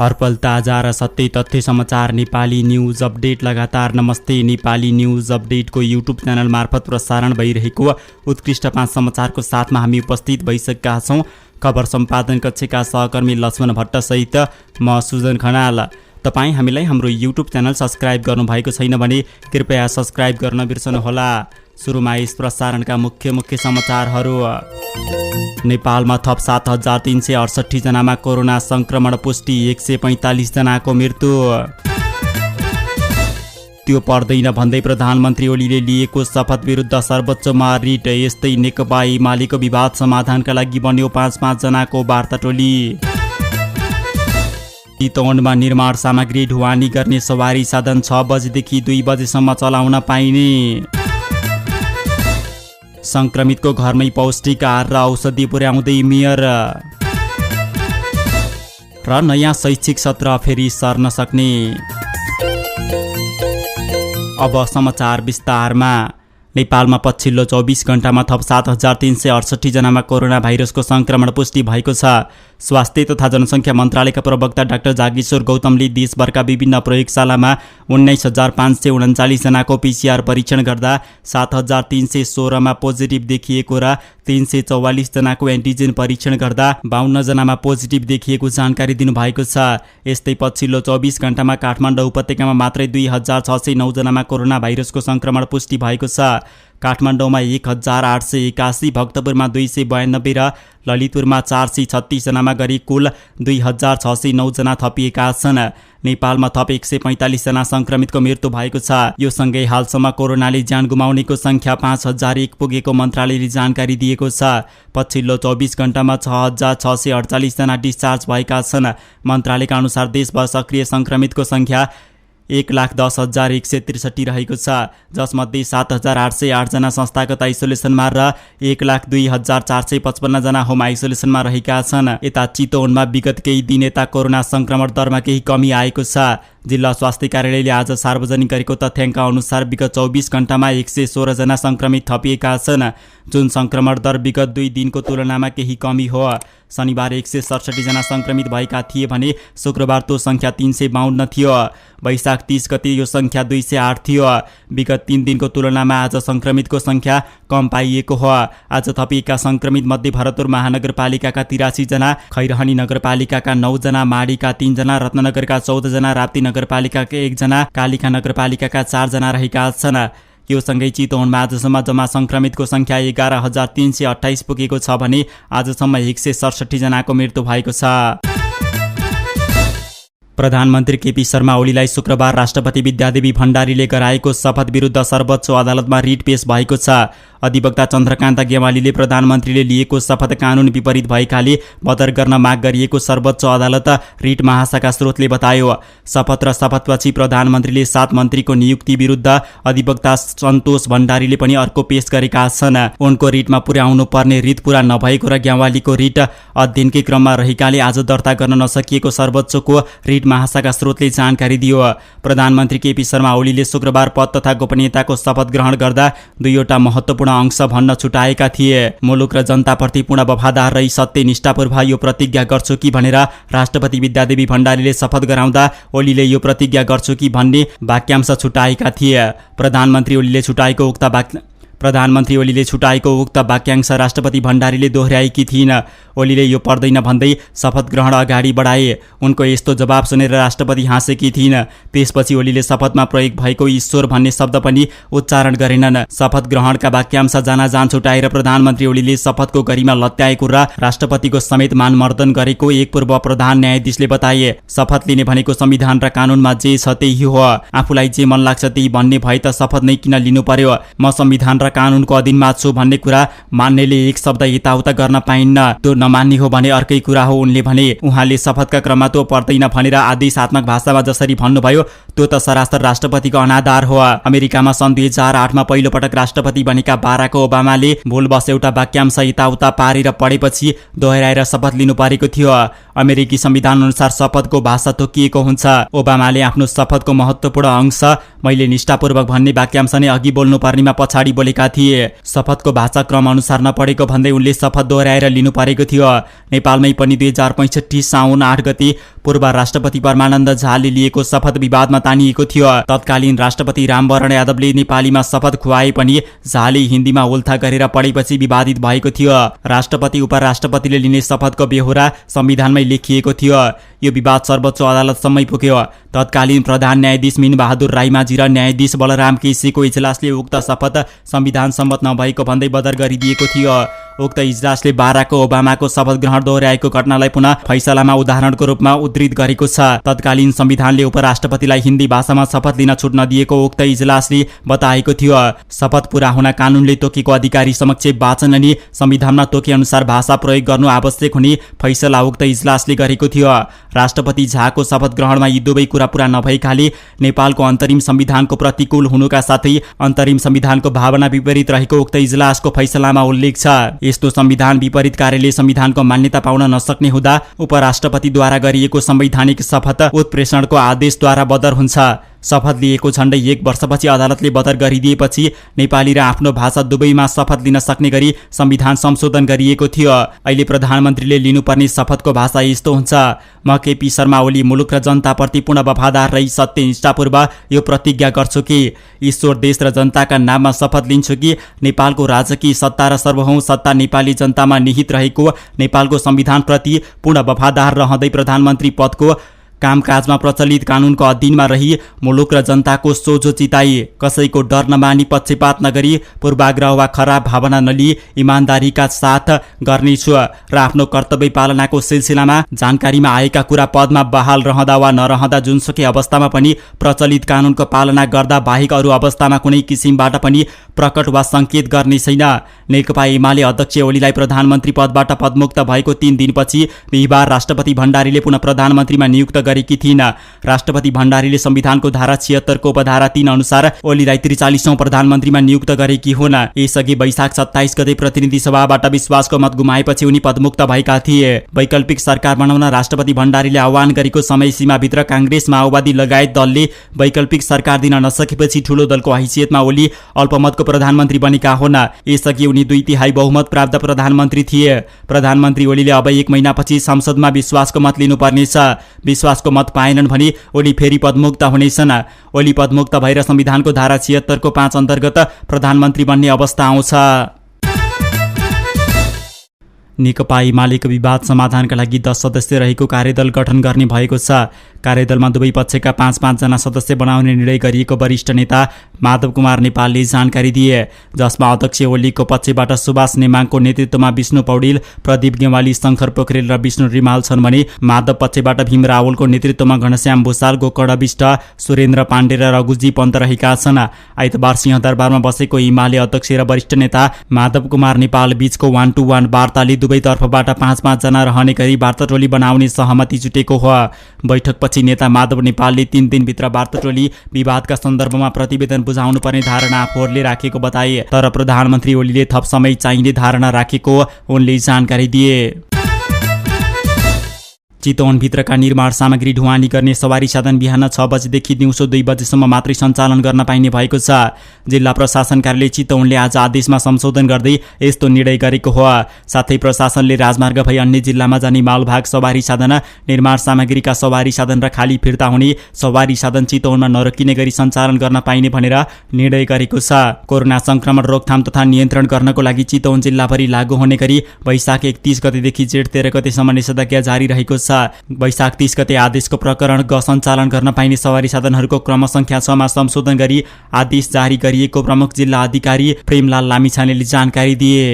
हरपल ताजा र सत्य तथ्य समाचार नेपाली न्युज अपडेट लगातार नमस्ते नेपाली न्युज अपडेटको युट्युब च्यानल मार्फत प्रसारण भइरहेको उत्कृष्ट 5 समाचारको साथमा हामी उपस्थित भइसकेका छौं। खबर सम्पादन कक्षका सहकर्मी लक्ष्मण भट्ट सहित म सुजन खनाल। तपाई हामीलाई हाम्रो युट्युब च्यानल सब्स्क्राइब गर्नुभएको छैन भने कृपया सब्स्क्राइब गर्न बिर्सनुहोला। सुरुमा यस प्रसारणका मुख्य समाचारहरू। नेपालमा थप 7368 जनामा कोरोना संक्रमण पुष्टि, 145 जनाको मृत्यु। त्यो पर्दैन भन्दै प्रधानमन्त्री ओलीले लिएको शपथ विरुद्ध सर्वोच्चमा रिट। यस्तै नेकपा एमालेको विवाद समाधानका लागि बन्यो 5-5 जनाको वार्ता टोली। चितवनमा निर्माण सामग्री ढुवानी गर्ने सवारी साधन 6 बजेदेखि 2 बजेसम्म चलाउन पाइने। संक्रमितको घरमै पौष्टिक आहार र औषधि पुर्याउँदै मेयर। र नयाँ शैक्षिक सत्र फेरि सर्न सक्ने। अब समाचार विस्तारमा। नेपालमा पछिल्लो 24 घण्टामा थप 7368 जनामा कोरोना भाइरसको संक्रमण पुष्टि भएको छ। स्वास्थ्य तथा जनसङ्ख्या मन्त्रालयका प्रवक्ता डाक्टर जागेश्वर गौतमले देशभरका विभिन्न प्रयोगशालामा 19,539 जनाको PCR परीक्षण गर्दा 7,316 मा पोजिटिभ देखिएको र 344 जनाको एन्टिजेन परीक्षण गर्दा 52 जनामा पोजिटिभ देखिएको जानकारी दिनुभएको छ। यस्तै पछिल्लो 24 घण्टामा काठमाडौँ उपत्यकामा मात्रै 2,609 जनामा कोरोना भाइरसको संक्रमण पुष्टि भएको छ। काठमाडौँमा 1,881, भक्तपुरमा 292 र ललितपुरमा 436 जनामा गरी कुल 2,609 जना थपिएका छन्। नेपालमा थप 145 जना संक्रमितको मृत्यु भएको छ। यो सँगै हालसम्म कोरोनाले ज्यान गुमाउनेको संख्या 5,001 पुगेको मन्त्रालयले जानकारी दिएको छ। पछिल्लो 24 घण्टामा 6,648 जना डिस्चार्ज भएका छन्। मन्त्रालयका अनुसार देशभर सक्रिय संक्रमितको संख्या 1,10,163 रहेको छ, जसमध्ये 7,808 जना संस्थागत आइसोलेसनमा र 1,02,455 जना होम आइसोलेसनमा रहेका छन्। यता चितवनमा विगत केही दिन यता कोरोना संक्रमण दरमा केही कमी आएको छ। जिल्ला स्वास्थ्य कार्यालयले आज सार्वजनिक गरेको तथ्याङ्क अनुसार विगत 24 घण्टामा 116 जना संक्रमित थपिएका छन्, जुन संक्रमण दर विगत 2 दिनको तुलनामा केही कमी हो। शनिबार 167 जना संक्रमित भएका थिए भने शुक्रबार त्यो संख्या 352 थियो। वैशाख 30 गते यो संख्या 208 थियो। विगत 3 दिनको तुलनामा आज संक्रमितको संख्या कम पाइएको हो। आज थपिएका संक्रमित मध्ये भरतपुर महानगरपालिकाका 83 जना, खैरहनी नगरपालिकाका 9 जना, माडीका 3 जना, रत्नगरका 14 जना, राप्ती नगरपालिकाका 1 जना, कालिका नगरपालिकाका 4 जना रहेका छन्। यो सँगै चितवनमा आजसम्म जम्मा संक्रमितको संख्या 11,328 पुगेको छ भने आजसम्म 167 जनाको मृत्यु भएको छ। प्रधानमन्त्री केपी शर्मा ओलीलाई शुक्रबार राष्ट्रपति विद्यादेवी भण्डारीले गराएको शपथ विरुद्ध सर्वोच्च अदालतमा रिट पेश भएको छ। अधिवक्ता चन्द्रकान्त गेवालीले प्रधानमन्त्रीले लिएको शपथ कानुन विपरीत भएकाले बदर गर्न माग गरिएको सर्वोच्च अदालत रिट महाशाखा स्रोतले बतायो। शपथ र शपथपछि प्रधानमन्त्रीले 7 मन्त्रीको नियुक्ति विरुद्ध अधिवक्ता सन्तोष भण्डारीले पनि अर्को पेश गरेका छन्। उनको रिटमा पुर्याउनु पर्ने रिट पूरा नभएको र गेवालीको रिट अध्ययनकै क्रममा रहेकाले आज दर्ता गर्न नसकिएको सर्वोच्चको रिट महाशाखा स्रोतले जानकारी दियो। प्रधानमन्त्री केपी शर्मा ओलीले शुक्रबार पद तथा गोपनीयताको शपथ ग्रहण गर्दा 2वटा महत्त्वपूर्ण अंश भन्न छुटाएका थिए। मुलुक र जनताप्रति पूर्ण वफादार रही सत्यनिष्ठापूर्वक यो प्रतिज्ञा गर्छु कि भनेर राष्ट्रपति विद्यादेवी भण्डारीले शपथ गराउँदा ओलीले यो प्रतिज्ञा गर्छु कि भन्ने वाक्यांश छुटाएका थिए। प्रधानमन्त्री ओलीले छुटाएको उक्त वाक्यांश राष्ट्रपति भण्डारीले दोहोर्याएकी थिइन्। ओलीले यो पर्दैन भन्दै शपथ ग्रहण अगाडि बढाए। उनको यस्तो जवाब सुनेर राष्ट्रपति हाँसेकी थिइन्। त्यसपछि ओलीले शपथमा प्रयोग भएको ईश्वर भन्ने शब्द पनि उच्चारण गरेनन्। शपथ ग्रहणका वाक्यांश जान छुटाएर प्रधानमन्त्री ओलीले शपथको गरिमा लत्याएको र राष्ट्रपतिको समेत मानमर्दन गरेको एक पूर्व प्रधान न्यायाधीशले बताए। शपथ लिने भनेको संविधान र कानुनमा जे छ त्यही हो। आफूलाई जे मन लाग्छ त्यही भन्ने भए त शपथ नै किन लिनु पर्यो? म संविधान र कानुनको अधीनमा छु भन्ने कुरा मान्नेले एक शब्द यताउता गर्न पाइन्न। त्यो नमान्ने हो भने अर्कै कुरा हो, उनले भने। उहाँले शपथका क्रममा त्यो पर्दैन भनेर आदेशात्मक भाषामा जसरी भन्नुभयो त्यो त सरासर राष्ट्रपतिको अनादर हो। अमेरिकामा सन् 2008 मा पहिलो पटक राष्ट्रपति बनेका बाराक ओबामाले भुलवश एउटा वाक्यांश यताउता पारेर पढेपछि दोहोर्याएर शपथ लिनु परेको थियो। अमेरिकी संविधान अनुसार शपथको भाषा तोकिएको हुन्छ। ओबामाले आफ्नो शपथको महत्त्वपूर्ण अंश मैले निष्ठापूर्वक भन्ने वाक्यांश नै अघि बोल्नु पर्नेमा पछाडि बोलेका थिए। शपथको भाषा क्रम अनुसार नपढेको भन्दै उनले शपथ दोहोर्याएर लिनु परेको थियो। नेपालमै पनि 2065 साउन 8 गते पूर्व राष्ट्रपति परमानन्द झाले लिएको शपथ विवादमा तानिएको थियो। तत्कालीन राष्ट्रपति रामवरण यादवले नेपालीमा शपथ खुवाए पनि झाले हिन्दीमा उल्था गरेर पढेपछि विवादित भएको थियो। राष्ट्रपति उपराष्ट्रपतिले लिने शपथको बेहोरा संविधानमै लेखिएको थियो। यो विवाद सर्वोच्च अदालतसम्मै पुग्यो। तत्कालीन प्रधान न्यायाधीश मीनबहादुर राईमाझी र न्यायाधीश बलराम केसीको इजलासले उक्त शपथ संविधान सम्मत नभएको भन्दै बदर गरिदिएको थियो। उक्त इजलासले बाराक ओबामाको शपथ ग्रहण दोहोर्याएको घटनालाई पुनः फैसलामा उदाहरणको रूपमा उद्धृत गरेको छ। तत्कालीन संविधानले उपराष्ट्रपतिलाई हिन्दी भाषामा शपथ लिन छुट नदिएको उक्त इजलासले बताएको थियो। शपथ पूरा हुन कानूनले तोकेको अधिकारी समक्ष वाचन अनि संविधानमा तोके अनुसार भाषा प्रयोग गर्नु आवश्यक हुने फैसला उक्त इजलासले गरेको थियो। राष्ट्रपति झाको शपथ ग्रहणमा यी दुवै कुरा पूरा नभएकाले नेपालको अन्तरिम संविधानको प्रतिकूल हुनुका साथै अन्तरिम संविधानको भावना विपरीत रहेको उक्त इजलासको फैसलामा उल्लेख छ। यस्तो संविधान विपरीत कार्यले संविधानको मान्यता पाउन नसक्ने हुँदा उपराष्ट्रपतिद्वारा गरिएको संवैधानिक शपथ उत्प्रेषणको आदेशद्वारा बदर हुन्छ। शपथ लिएको झण्डै 1 वर्षपछि अदालतले बदर गरिदिएपछि नेपाली र आफ्नो भाषा दुवैमा शपथ लिन सक्ने गरी संविधान संशोधन गरिएको थियो। अहिले प्रधानमन्त्रीले लिनुपर्ने शपथको भाषा यस्तो हुन्छ। म केपी शर्मा ओली मुलुक र जनताप्रति पूर्ण वफादार रही सत्यनिष्ठापूर्वक यो प्रतिज्ञा गर्छु कि ईश्वर देश र जनताका नाममा शपथ लिन्छु कि नेपालको राजकीय सत्ता र सार्वभौम सत्ता नेपाली जनतामा निहित रहेको नेपालको संविधानप्रति पूर्ण वफादार रहँदै प्रधानमन्त्री पदको कामकाजमा प्रचलित कानूनको अधीनमा रही मुलुक र जनताको सोझो चिताई कसैको डर नमानी पक्षपात नगरी पूर्वाग्रह वा खराब भावना नलिई इमानदारीका साथ गर्नेछु र आफ्नो कर्तव्य पालनाको सिलसिलामा जानकारीमा आएका कुरा पदमा बहाल रहँदा वा नरहँदा जुनसुकै अवस्थामा पनि प्रचलित कानूनको पालना गर्दा बाहेक अरू अवस्थामा कुनै किसिमबाट पनि प्रकट वा संकेत गर्ने छैन। नेकपा एमाले अध्यक्ष ओलीलाई प्रधानमन्त्री पदबाट पदमुक्त भएको 3 दिनपछि बिहिबार राष्ट्रपति भण्डारीले पुनः प्रधानमन्त्रीमा नियुक्त गरेकी थिइन्। राष्ट्रपति भण्डारीले संविधानको धारा 76 को उपधारा 3 अनुसार ओलीलाई 43औं प्रधानमन्त्रीमा नियुक्त गरेकी हुन्। यसअघि वैशाख 27 गते प्रतिनिधि सभाबाट विश्वासको मत गुमाएपछि उनी पदमुक्त भएका थिए। वैकल्पिक सरकार बनाउन राष्ट्रपति भण्डारीले आह्वान गरेको समय सीमाभित्र कांग्रेस माओवादी लगायत दलले वैकल्पिक सरकार दिन नसकेपछि ठूलो दलको हैसियतमा ओली अल्पमतको प्रधानमन्त्री बनेका हुन्। यसअघि उनी 2/3 बहुमत प्राप्त प्रधानमन्त्री थिए। प्रधानमन्त्री ओलीले अब 1 महिनापछि संसदमा विश्वासको मत लिनुपर्नेछ। विश्वासको मत पाएनन् भने ओली फेरि पदमुक्त हुनेछन्। ओली पदमुक्त भएर संविधानको धारा 76 को 5 अन्तर्गत प्रधानमन्त्री बन्ने अवस्था आउँछ। नेकपा एमालेको विवाद समाधानका लागि 10 सदस्य रहेको कार्यदल गठन गर्ने भएको छ। कार्यदलमा दुवै पक्षका 5-5 जना सदस्य बनाउने निर्णय गरिएको वरिष्ठ नेता माधव कुमार नेपालले जानकारी दिए। जसमा अध्यक्ष ओलीको पक्षबाट सुभाष नेमाङको नेतृत्वमा विष्णु पौडेल, प्रदीप गेवाली, शङ्कर पोखरेल र विष्णु रिमाल छन् भने माधव पक्षबाट भीम रावलको नेतृत्वमा घनश्याम भूषाल, गोकर्ण विष्ट, सुरेन्द्र पाण्डे र रघुजी पन्त रहेका छन्। आइतबार सिंहदरबारमा बसेको एमाले अध्यक्ष र वरिष्ठ नेता माधव कुमार नेपाल बीचको 1-to-1 वार्ताले दुवै तर्फबाट 5-5 जना रहने गरी वार्ता टोली बनाउने सहमति जुटेको हो। बैठकपछि नेता माधव नेपालले 3 दिनभित्र वार्ता टोली विवादका सन्दर्भमा प्रतिवेदन बुझाउनु पर्ने धारणा आफूहरूले राखेको बताए। तर प्रधानमन्त्री ओलीले थप समय चाहिने धारणा राखेको उनले जानकारी दिए। चितवनभित्रका निर्माण सामग्री ढुवानी गर्ने सवारी साधन बिहान 6 बजेदेखि दिउँसो 2 बजेसम्म मात्रै सञ्चालन गर्न पाइने भएको छ। जिल्ला प्रशासन कार्यालय चितवनले आज आदेशमा संशोधन गर्दै यस्तो निर्णय गरेको हो। साथै प्रशासनले राजमार्ग भई अन्य जिल्लामा जाने मालभाग सवारी साधन, निर्माण सामग्रीका सवारी साधन र खाली फिर्ता हुने सवारी साधन चितवनमा नरोकिने गरी सञ्चालन गर्न पाइने भनेर निर्णय गरेको छ। कोरोना संक्रमण रोकथाम तथा नियन्त्रण गर्नको लागि चितवन जिल्लाभरि लागू हुने गरी वैशाख 31 गतेदेखि जेठ 13 गतेसम्म निषेधाज्ञा जारी रहेको छ। वैशाख 30 गते आदेशको प्रकरण सञ्चालन गर्न पाइने सवारी साधनहरूको क्रम संख्या 6 मा संशोधन गरी आदेश जारी गरिएको प्रमुख जिल्ला अधिकारी प्रेमलाल लामिछानेले जानकारी दिए।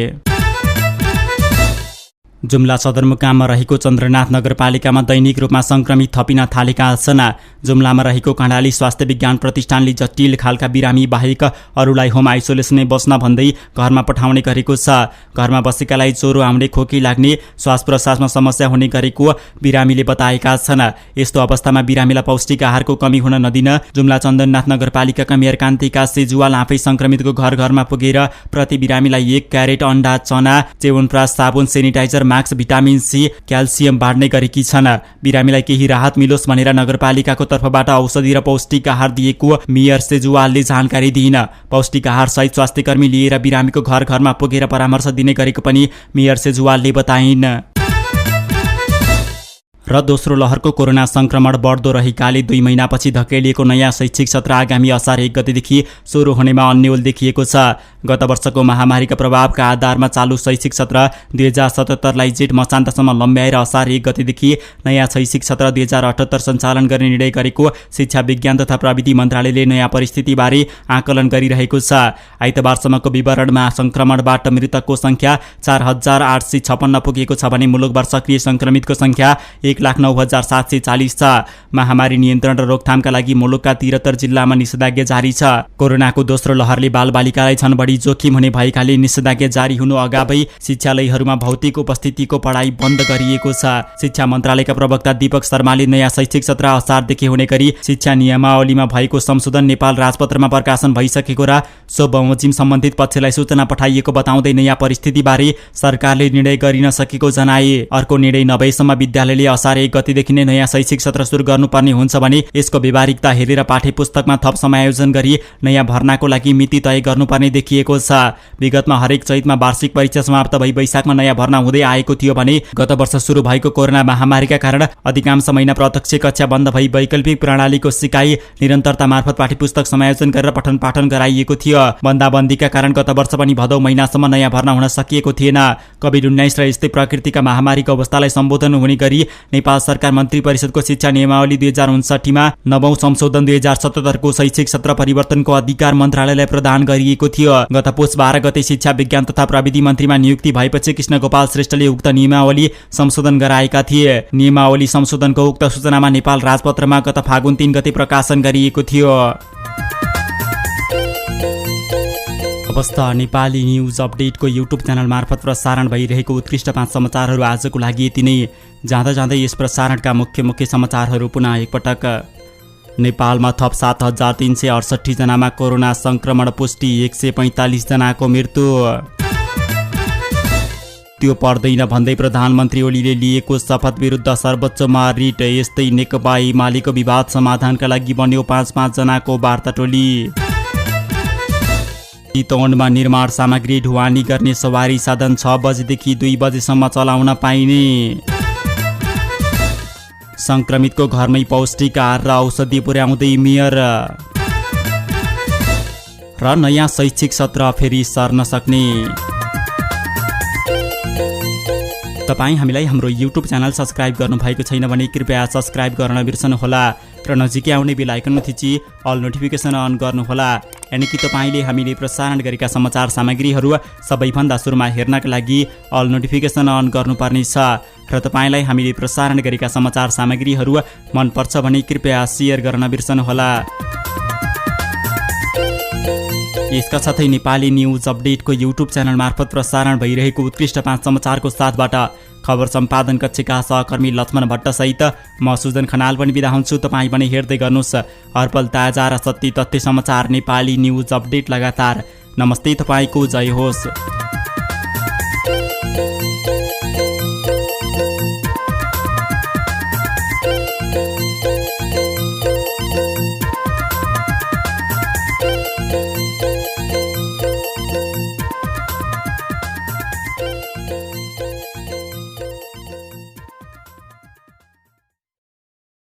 जुम्ला सदरमुकाममा रहेको चन्द्रनाथ नगरपालिकामा दैनिक रूपमा संक्रमित थपिन थालेका छन्। जुम्लामा रहेको कर्णाली स्वास्थ्य विज्ञान प्रतिष्ठानले जटिल खालका बिरामी बाहेक अरूलाई होम आइसोलेसनै बस्न भन्दै घरमा पठाउने गरेको छ। घरमा बसेकालाई ज्वरो आउने, खोकी लाग्ने, श्वास प्रश्वासमा समस्या हुने गरेको बिरामीले बताएका छन्। यस्तो अवस्थामा बिरामीलाई पौष्टिक आहारको कमी हुन नदिन जुम्ला चन्दननाथ नगरपालिकाका मेयर कान्तिका सेजुवाल आफै संक्रमितको घर घरमा पुगेर प्रति बिरामीलाई 1 क्यारेट अण्डा, चना, च्यवनप्रास, साबुन, sanitiser, mask, vitamin C, calcium बाँड्ने गरेकी छन्। बिरामीलाई केही राहत मिलोस् भनेर नगरपालिकाको तर्फबाट औषधि र पौष्टिक आहार दिएको मेयर सेजुवालले जानकारी दिइन्। पौष्टिक आहार सहित स्वास्थ्यकर्मी लिएर बिरामीको घर घरमा पुगेर परामर्श दिने गरेको पनि मेयर सेजुवालले बताइन्। र दोस्रो लहरको कोरोना संक्रमण बढ्दो रहेकाले 2 महिनापछि धकेलिएको नयाँ शैक्षिक सत्र आगामी असार 1 गतेदेखि सुरु हुनेमा अन्यल देखिएको छ। गत वर्षको महामारीका प्रभावका आधारमा चालु शैक्षिक सत्र 2077लाई जेठ मसान्तसम्म लम्ब्याएर असार 1 गतेदेखि नयाँ शैक्षिक सत्र 2078 सञ्चालन गर्ने निर्णय गरेको शिक्षा विज्ञान तथा प्रविधि मन्त्रालयले नयाँ परिस्थितिबारे आकलन गरिरहेको छ। आइतबारसम्मको विवरणमा संक्रमणबाट मृतकको संख्या 4856 पुगेको छ भने मुलुकभर सक्रिय संक्रमितको संख्या 1,09,740 छ। महामारी नियन्त्रण र रोकथामका लागि मुलुकका 73 जिल्लामा निषेधाज्ञा जारी छ। कोरोनाको दोस्रो लहरले बालबालिकालाई झन बढी जोखिम हुने भएकाले निषेधाज्ञा जारी हुनु अगावै शिक्षालयहरूमा भौतिक उपस्थितिको पढाइ बन्द गरिएको छ। शिक्षा मन्त्रालयका प्रवक्ता दीपक शर्माले नयाँ शैक्षिक सत्र असारदेखि हुने गरी शिक्षा नियमावलीमा भएको संशोधन नेपाल राजपत्रमा प्रकाशन भइसकेको र सो बमोजिम सम्बन्धित पक्षलाई सूचना पठाइएको बताउँदै नयाँ परिस्थितिबारे सरकारले निर्णय गरिन सकेको जनाए। अर्को निर्णय नभएसम्म विद्यालयले असार 1 गतेदेखि नै नयाँ शैक्षिक सत्र सुरु गर्नुपर्ने हुन्छ भने यसको व्यावहारिकता हेरेर पाठ्यपुस्तकमा थप समायोजन गरी नयाँ भर्नाको लागि मिति तय गर्नुपर्ने देखिएको छ। विगतमा हरेक चैतमा वार्षिक परीक्षा समाप्त भई वैशाखमा नयाँ भर्ना हुँदै आएको थियो भने गत वर्ष सुरु भएको कोरोना महामारीका कारण अधिकांश महिना प्रत्यक्ष कक्षा बन्द भई वैकल्पिक प्रणालीको सिकाइ निरन्तरता मार्फत पाठ्यपुस्तक समायोजन गरेर पठन पाठन गराइएको थियो। बन्दाबन्दीका कारण गत वर्ष पनि भदौ महिनासम्म नयाँ भर्ना हुन सकिएको थिएन। कोभिड-19 र यस्तै प्रकृतिका महामारीको अवस्थालाई सम्बोधन हुने गरी नेपाल सरकार मन्त्री परिषदको शिक्षा नियमावली 2059 मा 9औं संशोधन 2077 को शैक्षिक सत्र परिवर्तनको अधिकार मन्त्रालयलाई प्रदान गरिएको थियो। गत पुस 12 गते शिक्षा विज्ञान तथा प्रविधि मन्त्रीमा नियुक्ति भएपछि कृष्ण गोपाल श्रेष्ठले उक्त नियमावली संशोधन गराएका थिए। नियमावली संशोधनको उक्त सूचनामा नेपाल राजपत्रमा गत फागुन 3 गते प्रकाशन गरिएको थियो। अवस्था नेपाली न्युज अपडेटको युट्युब च्यानल मार्फत प्रसारण भइरहेको उत्कृष्ट 5 समाचारहरू आजको लागि यति नै। जाँदा जाँदै यस प्रसारणका मुख्य समाचारहरू पुनः एकपटक। नेपालमा थप 7,368 जनामा कोरोना संक्रमण पुष्टि, 145 जनाको मृत्यु। त्यो पर्दैन भन्दै प्रधानमन्त्री ओलीले लिएको शपथ विरुद्ध सर्वोच्चमा रिट। यस्तै नेकपा एमालेको विवाद समाधानका लागि बन्यो 5-5 जनाको वार्ता टोली। चितवनमा निर्माण सामग्री ढुवानी गर्ने सवारी साधन 6 बजेदेखि 2 बजेसम्म चलाउन पाइने। संक्रमितको घरमै पौष्टिक आहार र औषधि पुर्याउँदै मेयर। र नयाँ शैक्षिक सत्र फेरि सर्न सक्ने। तपाईँ हामीलाई हाम्रो युट्युब च्यानल सब्स्क्राइब गर्नुभएको छैन भने कृपया सब्स्क्राइब गर्न बिर्सनुहोला र नजिकै आउने बेल आइकनमा थिची अल नोटिफिकेसन अन गर्नुहोला। यानि कि तपाईँले हामीले प्रसारण गरेका समाचार सामग्रीहरू सबैभन्दा सुरुमा हेर्नका लागि अल नोटिफिकेसन अन गर्नुपर्नेछ। र तपाईँलाई हामीले प्रसारण गरेका समाचार सामग्रीहरू मनपर्छ भने कृपया सेयर गर्न बिर्सनुहोला। यसका साथै नेपाली न्युज अपडेटको युट्युब च्यानल मार्फत प्रसारण भइरहेको उत्कृष्ट 5 समाचारको साथबाट खबर सम्पादन कक्षका सहकर्मी लक्ष्मण भट्टसहित म सुजन खनाल पनि बिदा हुन्छु। तपाईँ पनि हेर्दै गर्नुहोस् हरपल ताजा र सत्य तथ्य समाचार नेपाली न्युज अपडेट लगातार। नमस्ते, तपाईँको जय होस्।